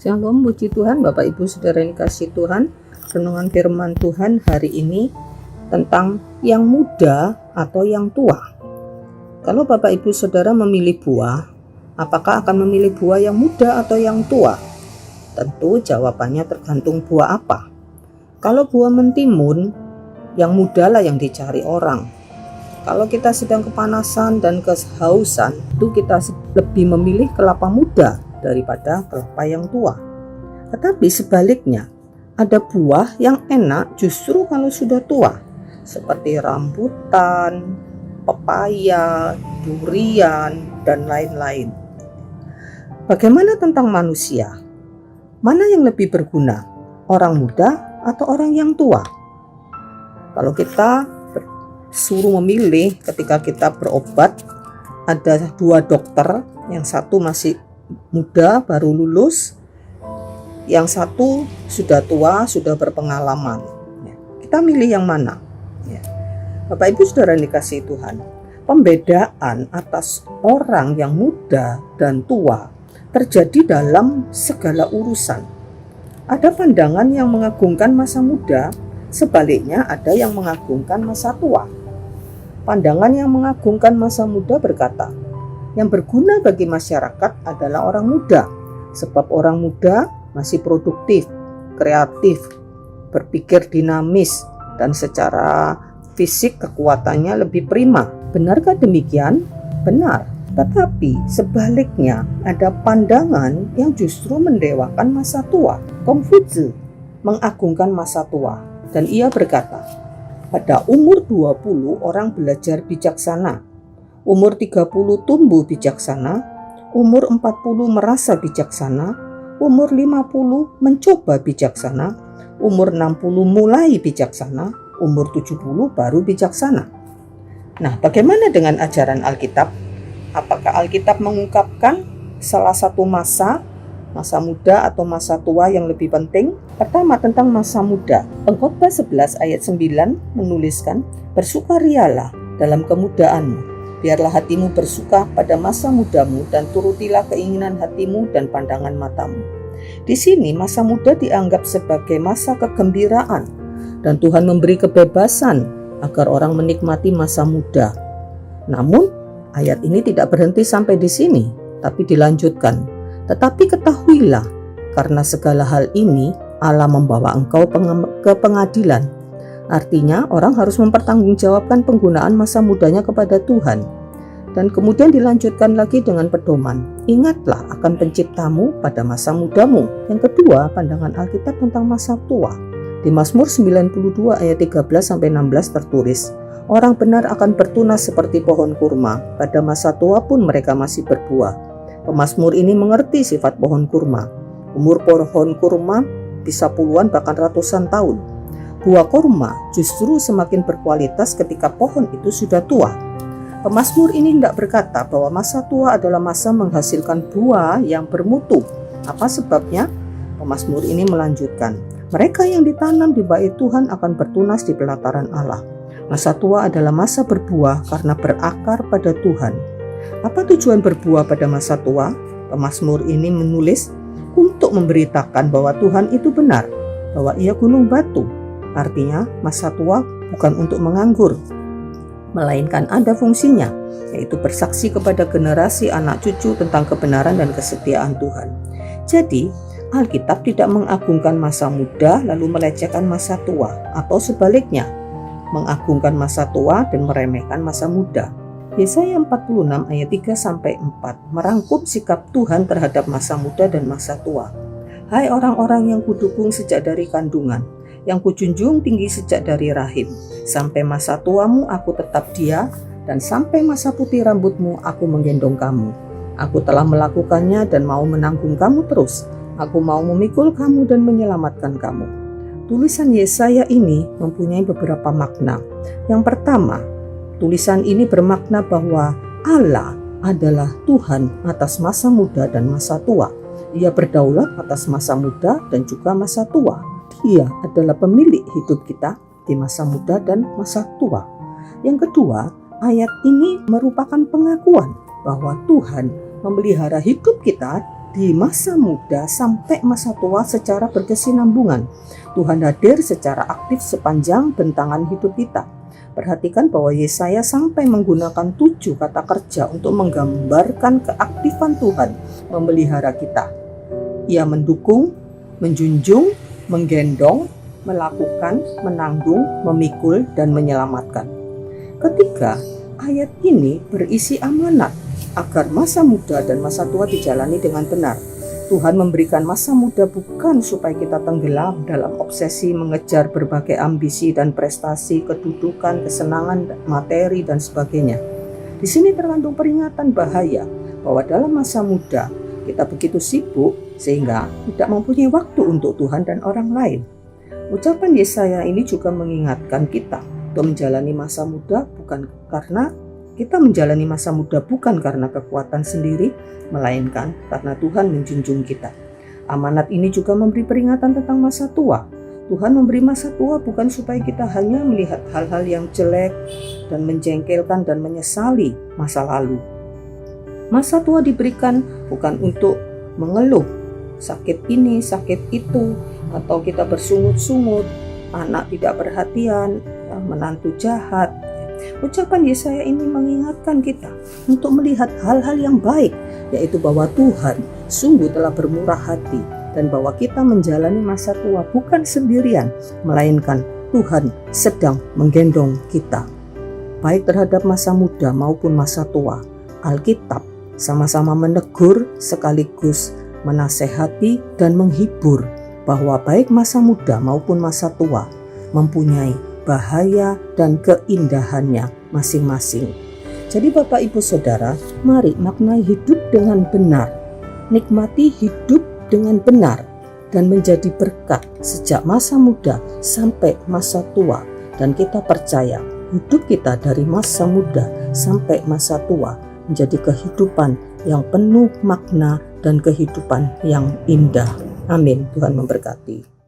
Shalom, puji Tuhan, Bapak Ibu Saudara yang dikasihi Tuhan. Renungan firman Tuhan hari ini tentang yang muda atau yang tua. Kalau Bapak Ibu Saudara memilih buah, apakah akan memilih buah yang muda atau yang tua? Tentu jawabannya tergantung buah apa. Kalau buah mentimun, yang muda lah yang dicari orang. Kalau kita sedang kepanasan dan kehausan, itu kita lebih memilih kelapa muda daripada kelapa yang tua. Tetapi sebaliknya, ada buah yang enak justru kalau sudah tua, seperti rambutan, pepaya, durian, dan lain-lain. Bagaimana tentang manusia? Mana yang lebih berguna, orang muda atau orang yang tua? Kalau kita suruh memilih ketika kita berobat, ada dua dokter, yang satu masih muda baru lulus, yang satu sudah tua, sudah berpengalaman. Kita milih yang mana? Bapak Ibu Saudara yang dikasihi Tuhan, pembedaan atas orang yang muda dan tua terjadi dalam segala urusan. Ada pandangan yang mengagungkan masa muda, sebaliknya ada yang mengagungkan masa tua. Pandangan yang mengagungkan masa muda berkata, yang berguna bagi masyarakat adalah orang muda, sebab orang muda masih produktif, kreatif, berpikir dinamis, dan secara fisik kekuatannya lebih prima. Benarkah demikian? Benar. Tetapi sebaliknya ada pandangan yang justru mendewakan masa tua. Kongfuzi mengagungkan masa tua, dan ia berkata, pada umur 20 orang belajar bijaksana, umur 30 tumbuh bijaksana, umur 40 merasa bijaksana, umur 50 mencoba bijaksana, umur 60 mulai bijaksana, umur 70 baru bijaksana. Nah, bagaimana dengan ajaran Alkitab? Apakah Alkitab mengungkapkan salah satu masa muda atau masa tua yang lebih penting? Pertama, tentang masa muda. Pengkhotbah 11 ayat 9 menuliskan, bersukarialah dalam kemudaanmu. Biarlah hatimu bersuka pada masa mudamu dan turutilah keinginan hatimu dan pandangan matamu. Di sini masa muda dianggap sebagai masa kegembiraan dan Tuhan memberi kebebasan agar orang menikmati masa muda. Namun ayat ini tidak berhenti sampai di sini, tapi dilanjutkan. Tetapi ketahuilah, karena segala hal ini Allah membawa engkau ke pengadilan. Artinya orang harus mempertanggungjawabkan penggunaan masa mudanya kepada Tuhan. Dan kemudian dilanjutkan lagi dengan pedoman. Ingatlah akan penciptamu pada masa mudamu. Yang kedua, pandangan Alkitab tentang masa tua. Di Mazmur 92 ayat 13-16 tertulis, orang benar akan bertunas seperti pohon kurma. Pada masa tua pun mereka masih berbuah. Pemazmur ini mengerti sifat pohon kurma. Umur pohon kurma bisa puluhan bahkan ratusan tahun. Buah kurma justru semakin berkualitas ketika pohon itu sudah tua. Pemazmur ini tidak berkata bahwa masa tua adalah masa menghasilkan buah yang bermutu. Apa sebabnya? Pemazmur ini melanjutkan, mereka yang ditanam di bait Tuhan akan bertunas di pelataran Allah. Masa tua adalah masa berbuah karena berakar pada Tuhan. Apa tujuan berbuah pada masa tua? Pemazmur ini menulis untuk memberitakan bahwa Tuhan itu benar, bahwa Ia gunung batu. Artinya masa tua bukan untuk menganggur, melainkan ada fungsinya, yaitu bersaksi kepada generasi anak cucu tentang kebenaran dan kesetiaan Tuhan. Jadi Alkitab tidak mengagungkan masa muda lalu melecehkan masa tua, atau sebaliknya, mengagungkan masa tua dan meremehkan masa muda. Yesaya 46 ayat 3-4 merangkum sikap Tuhan terhadap masa muda dan masa tua. Hai orang-orang yang kudukung sejak dari kandungan, yang kujunjung tinggi sejak dari rahim, sampai masa tuamu aku tetap dia, dan sampai masa putih rambutmu aku menggendong kamu. Aku telah melakukannya dan mau menanggung kamu terus. Aku mau memikul kamu dan menyelamatkan kamu. Tulisan Yesaya ini mempunyai beberapa makna. Yang pertama, tulisan ini bermakna bahwa Allah adalah Tuhan atas masa muda dan masa tua. Ia berdaulat atas masa muda dan juga masa tua. Dia adalah pemilik hidup kita di masa muda dan masa tua. Yang kedua, ayat ini merupakan pengakuan bahwa Tuhan memelihara hidup kita di masa muda sampai masa tua secara berkesinambungan. Tuhan hadir secara aktif sepanjang bentangan hidup kita. Perhatikan bahwa Yesaya sampai menggunakan 7 kata kerja untuk menggambarkan keaktifan Tuhan memelihara kita. Ia mendukung, menjunjung, menggendong, melakukan, menanggung, memikul, dan menyelamatkan. Ketiga, ayat ini berisi amanat agar masa muda dan masa tua dijalani dengan benar. Tuhan memberikan masa muda bukan supaya kita tenggelam dalam obsesi mengejar berbagai ambisi dan prestasi, kedudukan, kesenangan, materi, dan sebagainya. Di sini terkandung peringatan bahaya bahwa dalam masa muda kita begitu sibuk sehingga tidak mempunyai waktu untuk Tuhan dan orang lain. Ucapan Yesaya ini juga mengingatkan kita untuk menjalani masa muda bukan karena kekuatan sendiri, melainkan karena Tuhan menjunjung kita. Amanat ini juga memberi peringatan tentang masa tua. Tuhan memberi masa tua bukan supaya kita hanya melihat hal-hal yang jelek dan menjengkelkan dan menyesali masa lalu. Masa tua diberikan bukan untuk mengeluh sakit ini, sakit itu, atau kita bersungut-sungut, anak tidak perhatian, menantu jahat. Ucapan Yesaya ini mengingatkan kita untuk melihat hal-hal yang baik, yaitu bahwa Tuhan sungguh telah bermurah hati dan bahwa kita menjalani masa tua bukan sendirian, melainkan Tuhan sedang menggendong kita. Baik terhadap masa muda maupun masa tua, Alkitab sama-sama menegur sekaligus menasehati dan menghibur bahwa baik masa muda maupun masa tua mempunyai bahaya dan keindahannya masing-masing. Jadi Bapak Ibu Saudara, mari maknai hidup dengan benar, nikmati hidup dengan benar, dan menjadi berkat sejak masa muda sampai masa tua. Dan kita percaya hidup kita dari masa muda sampai masa tua menjadi kehidupan yang penuh makna dan kehidupan yang indah. Amin. Tuhan memberkati.